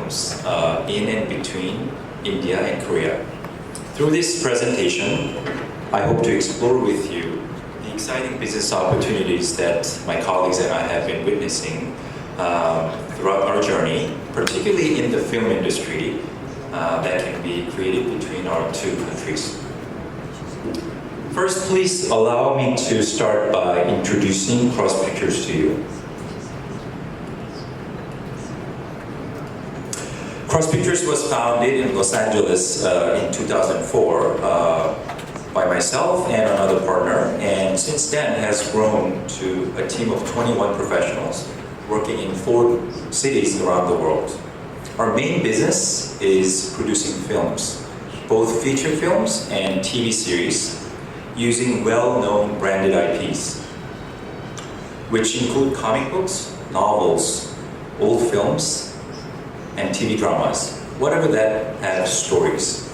films in and between India and Korea. Through this presentation, I hope to explore with you the exciting business opportunities that my colleagues and I have been witnessing throughout our journey, particularly in the film industry that can be created between our two countries. First, please allow me to start by introducing Kross Pictures to you. Kross Pictures was founded in Los Angeles in 2004 by myself and another partner, and since then has grown to a team of 21 professionals working in 4 cities around the world. Our main business is producing films, both feature films and TV series, using well-known branded IPs, which include comic books, novels, old films, and TV dramas, whatever that have stories.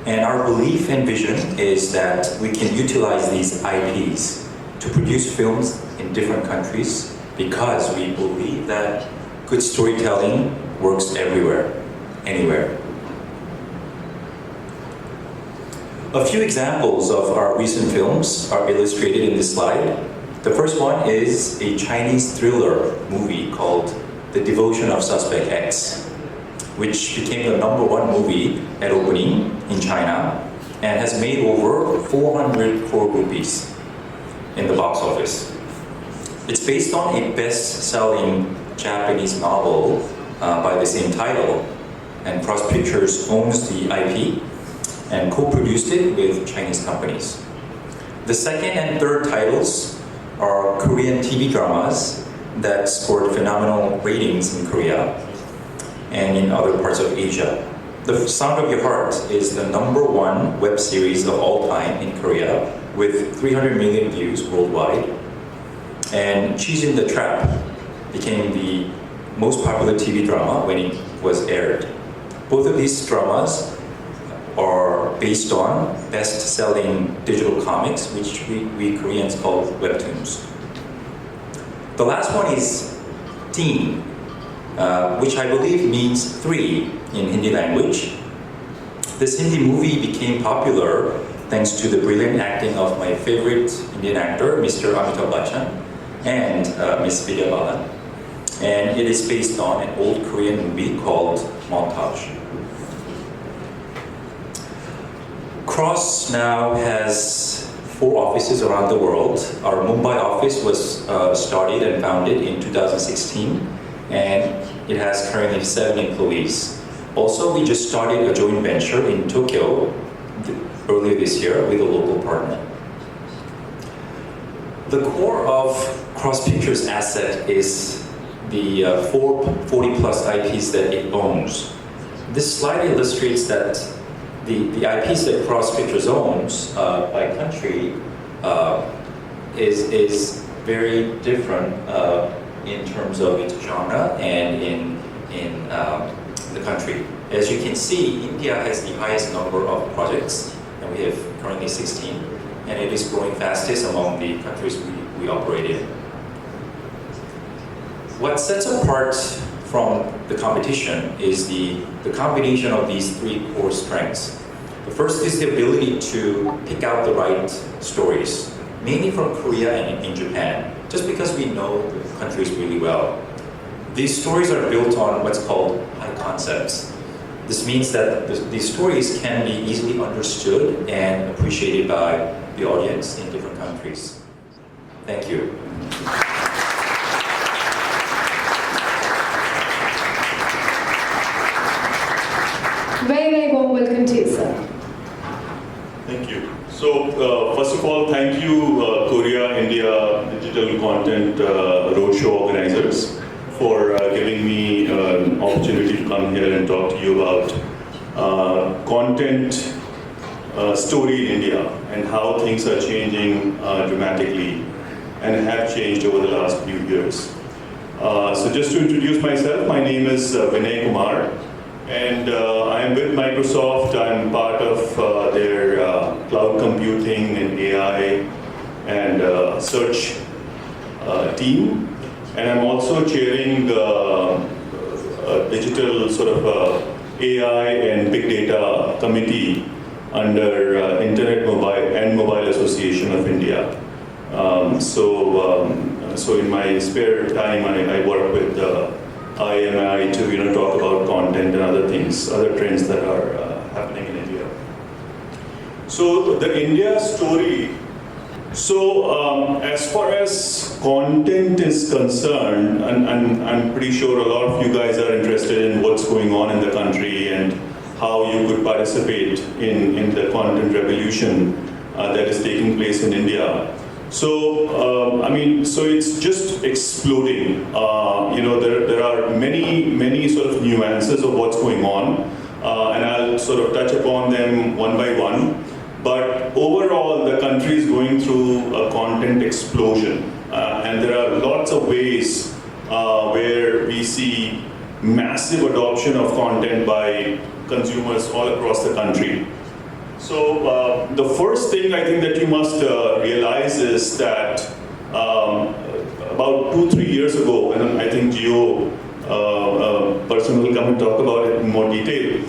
And our belief and vision is that we can utilize these IPs to produce films in different countries because we believe that good storytelling works everywhere, anywhere. A few examples of our recent films are illustrated in this slide. The first one is a Chinese thriller movie called The Devotion of Suspect X, which became the #1 movie at opening in China and has made over 400 crore rupees in the box office. It's based on a best-selling Japanese novel by the same title, and Kross Pictures owns the IP and co-produced it with Chinese companies. The second and third titles are Korean TV dramas that scored phenomenal ratings in Korea and in other parts of Asia. The Sound of Your Heart is the #1 web series of all time in Korea with 300 million views worldwide. And Cheese in the Trap became the most popular TV drama when it was aired. Both of these dramas are based on best-selling digital comics, which we Koreans call webtoons. The last one is Teen, which I believe means 3 in Hindi language. This Hindi movie became popular thanks to the brilliant acting of my favorite Indian actor, Mr. Amitabh Bachchan, and Miss Vidya Balan. And it is based on an old Korean movie called Montage. Kross now has 4 offices around the world. Our Mumbai office was started and founded in 2016, and it has currently 7 employees. Also, we just started a joint venture in Tokyo earlier this year with a local partner. The core of Kross Pictures' asset is the 40+ IPs that it owns. This slide illustrates that the IPs that Kross Pictures owns by country is very different in terms of its genre and in the country. As you can see, India has the highest number of projects, and we have currently 16, and it is growing fastest among the countries we operate in. What sets apart from the competition is the combination of these 3 core strengths. The first is the ability to pick out the right stories, mainly from Korea and in Japan, just because we know the countries really well. These stories are built on what's called high concepts. This means that these stories can be easily understood and appreciated by the audience in different countries. Thank you. Very, very warm welcome to you, sir. Thank you. So, first of all, thank you, Korea India Digital Content Roadshow organizers, for giving me an opportunity to come here and talk to you about content story in India and how things are changing dramatically and have changed over the last few years. So just to introduce myself, my name is Vinay Kumar, and I am with Microsoft. I'm part of their cloud computing and AI and search team. And I'm also chairing a digital sort of AI and big data committee under Internet Mobile Association of India. So in my spare time, I work with IMI to talk about content and other things, other trends that are happening in India. So the India story. So as far as content is concerned, and I'm pretty sure a lot of you guys are interested in what's going on in the country and how you could participate in the content revolution that is taking place in India. So so it's just exploding. There are many sort of nuances of what's going on, and I'll sort of touch upon them one by one. But overall, the country is going through a content explosion, and there are lots of ways where we see massive adoption of content by consumers all across the country. So the first thing I think that you must realize is that about 2-3 years ago, and I think Geo person will come and talk about it in more detail.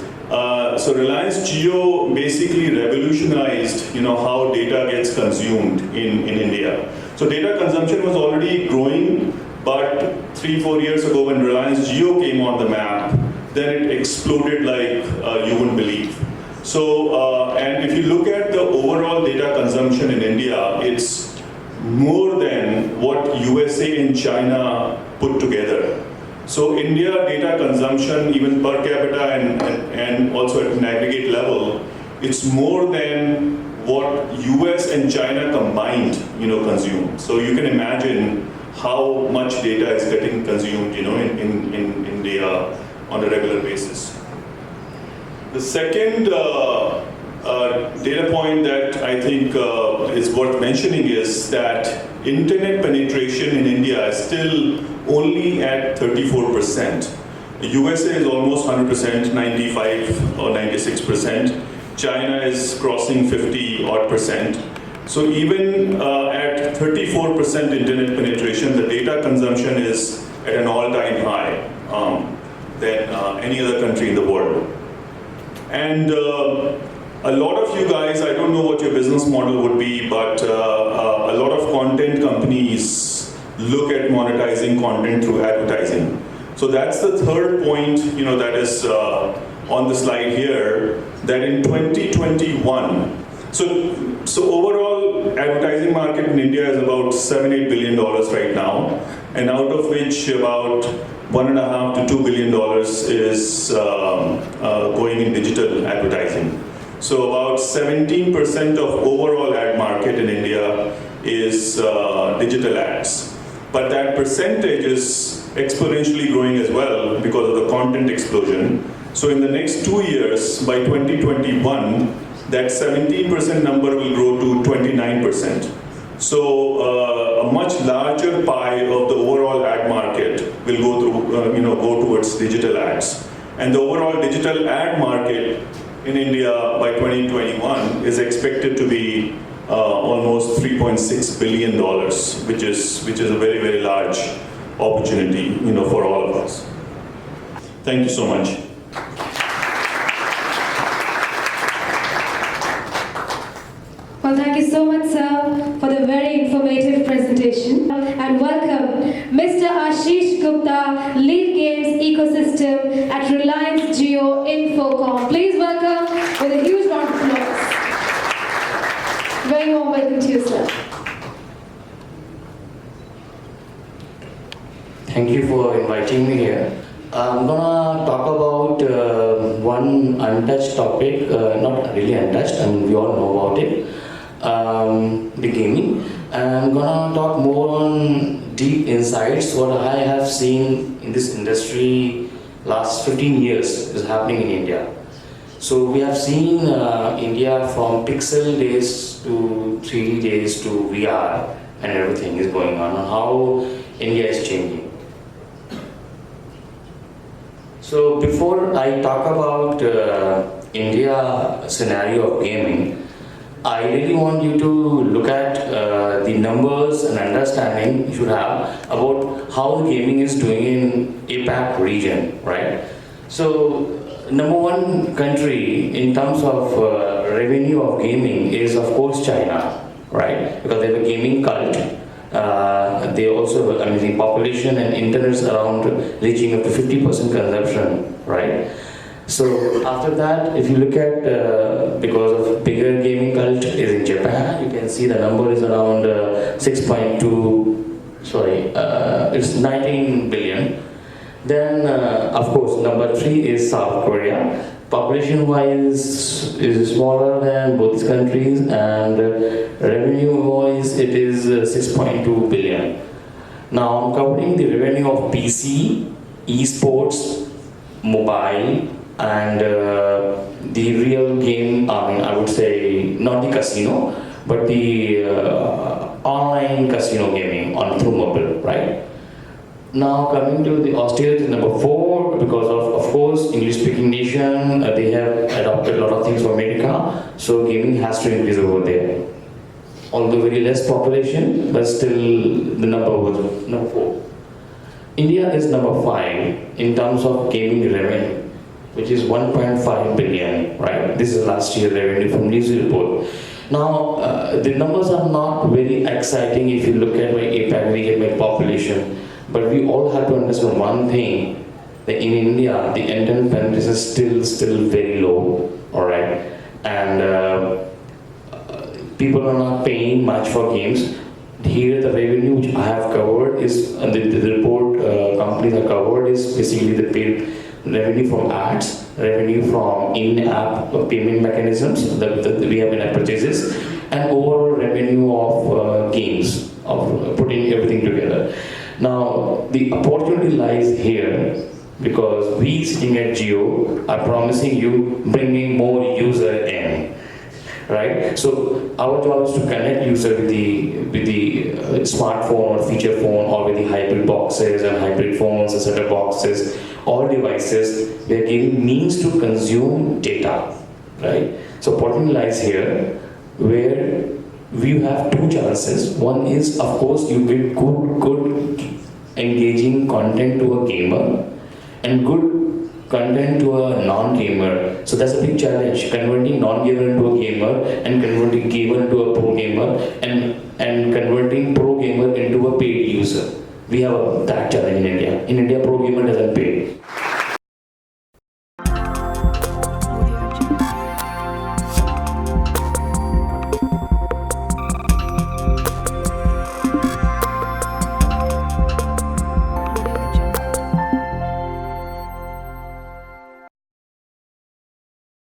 So Reliance Jio basically revolutionized, how data gets consumed in India. So data consumption was already growing, but 3-4 years ago when Reliance Jio came on the map, then it exploded like you wouldn't believe. So, and if you look at the overall data consumption in India, it's more than what USA and China put together. So India data consumption, even per capita and also at an aggregate level, it's more than what US and China combined, consume. So you can imagine how much data is getting consumed, in India on a regular basis. The second data point that I think is worth mentioning is that internet penetration in India is still only at 34%. The USA is almost 100%, 95 or 96%. China is crossing 50 odd percent. So even at 34% internet penetration, the data consumption is at an all-time high than any other country in the world. And a lot of you guys, I don't know what your business model would be, but a lot of content companies look at monetizing content through advertising. So that's the third point, that is on the slide here, that in 2021, so overall advertising market in India is about $7-8 billion right now, and out of which about $1.5 to $2 billion is going in digital advertising. So about 17% of overall ad market in India is digital ads. But that percentage is exponentially growing as well because of the content explosion. So in the next 2 years, by 2021, that 17% number will grow to 29%. So a much larger pie of the overall ad market will go through, go towards digital ads. And the overall digital ad market in India by 2021 is expected to be almost $3.6 billion, which is a very, very large opportunity, for all of us. Thank you so much. Well, thank you so much, sir, for the very informative presentation. And welcome Mr.Ashish Gupta, Lead Games Ecosystem at Reliance Jio Infocom. Please welcome with a huge round of applause. Very warm welcome to you, sir. Thank you for inviting me here. I'm gonna talk about one untouched topic, not really untouched, we all know about it. The gaming. I'm gonna talk more on deep insights, what I have seen in this industry last 15 years is happening in India. So we have seen India from pixel days to 3D days to VR, and everything is going on how India is changing. So before I talk about India scenario of gaming, I really want you to look at the numbers and understanding you should have about how the gaming is doing in APAC region, right? So, number one country in terms of revenue of gaming is of course China, right? Because they have a gaming cult. They also have an amazing population and internet is around reaching up to 50% consumption, right? So after that, if you look at, because of bigger gaming cult is in Japan, you can see the number is around it's 19 billion. Then, of course, number 3 is South Korea. Population-wise is smaller than both these countries, and revenue-wise it is 6.2 billion. Now I'm covering the revenue of PC, esports, mobile, and the real game, I would say not the casino, but the online casino gaming on through mobile, right? Now coming to the Australia is number 4 because of course English-speaking nation, they have adopted a lot of things from America, so gaming has to increase over there. Although very less population, but still the number was number 4. India is number 5 in terms of gaming revenue, which is 1.5 billion, right? This is last year revenue from news report. Now, the numbers are not very exciting if you look at my APAC region, my population. But we all have to understand one thing, that in India, the internet penetration is still very low, alright? And people are not paying much for games. Here, the revenue which I have covered is, the report companies are covered is basically the paid revenue from ads, revenue from in-app payment mechanisms that we have in-app purchases, and overall revenue of games, of putting everything together. Now, the opportunity lies here because we sitting at Geo are promising you bringing more user in, right? So our job is to connect user with the smartphone or feature phone or with the hybrid boxes and hybrid phones and set-top boxes, all devices. We are giving means to consume data, right? So opportunity lies here where we have 2 chances. One is, of course, you get good engaging content to a gamer and good content to a non-gamer. So that's a big challenge, converting non-gamer into a gamer and converting gamer into a pro gamer and converting pro gamer into a paid user. We have that challenge in India. In India, pro gamer doesn't pay.